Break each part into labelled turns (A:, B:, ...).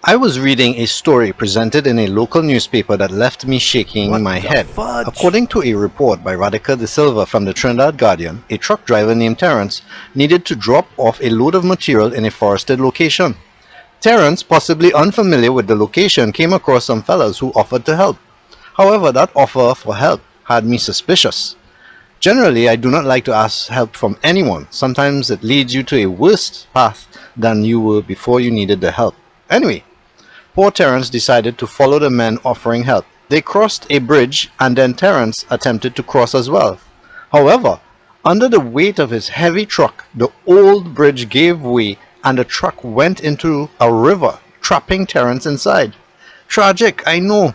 A: I was reading a story presented in a local newspaper that left me shaking my head.
B: Fudge?
A: According to a report by Radica De Silva from the Trinidad Guardian, a truck driver named Terence needed to drop off a load of material in a forested location. Terence, possibly unfamiliar with the location, came across some fellas who offered to help. However, that offer for help had me suspicious. Generally, I do not like to ask help from anyone. Sometimes it leads you to a worse path than you were before you needed the help. Anyway, poor Terence decided to follow the men offering help. They crossed a bridge and then Terence attempted to cross as well. However, under the weight of his heavy truck, the old bridge gave way and the truck went into a river, trapping Terence inside. Tragic, I know,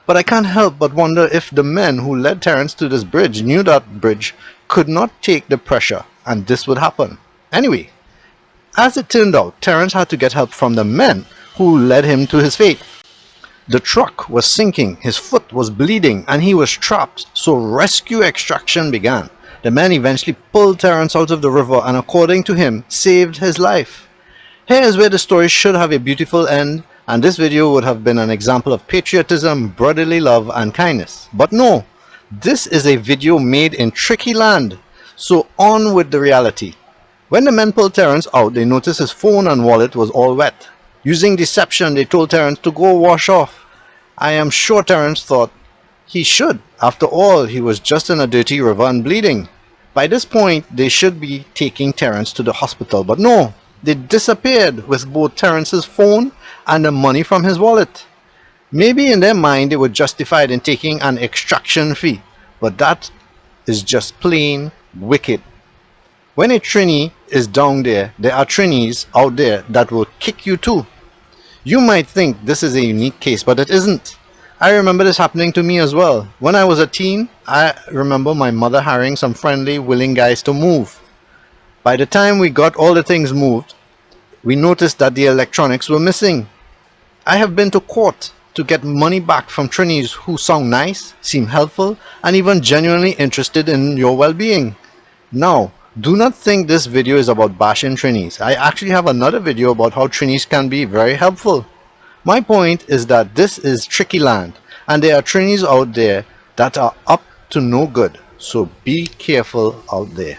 A: but I can't help but wonder if the men who led Terence to this bridge knew that bridge could not take the pressure and this would happen. Anyway, as it turned out, Terence had to get help from the men who led him to his fate. The truck was sinking, his foot was bleeding, and he was trapped, so rescue extraction began. The men eventually pulled Terence out of the river and, according to him, saved his life. Here is where the story should have a beautiful end, and this video would have been an example of patriotism, brotherly love, and kindness. But no, this is a video made in tricky land, so on with the reality. When the men pulled Terence out, they noticed his phone and wallet was all wet. Using deception, they told Terence to go wash off. I am sure Terence thought he should. After all, he was just in a dirty river and bleeding. By this point, they should be taking Terence to the hospital, but no, they disappeared with both Terence's phone and the money from his wallet. Maybe in their mind they were justified in taking an extraction fee, but that is just plain wicked. When a Trini is down there, there are Trinis out there that will kick you too. You might think this is a unique case, but it isn't. I remember this happening to me as well. When I was a teen, I remember my mother hiring some friendly, willing guys to move. By the time we got all the things moved, we noticed that the electronics were missing. I have been to court to get money back from Trinis who sound nice, seem helpful, and even genuinely interested in your well-being. Now, do not think this video is about bashing Trinis. I actually have another video about how Trinis can be very helpful. My point is that this is tricky land and there are Trinis out there that are up to no good. So be careful out there.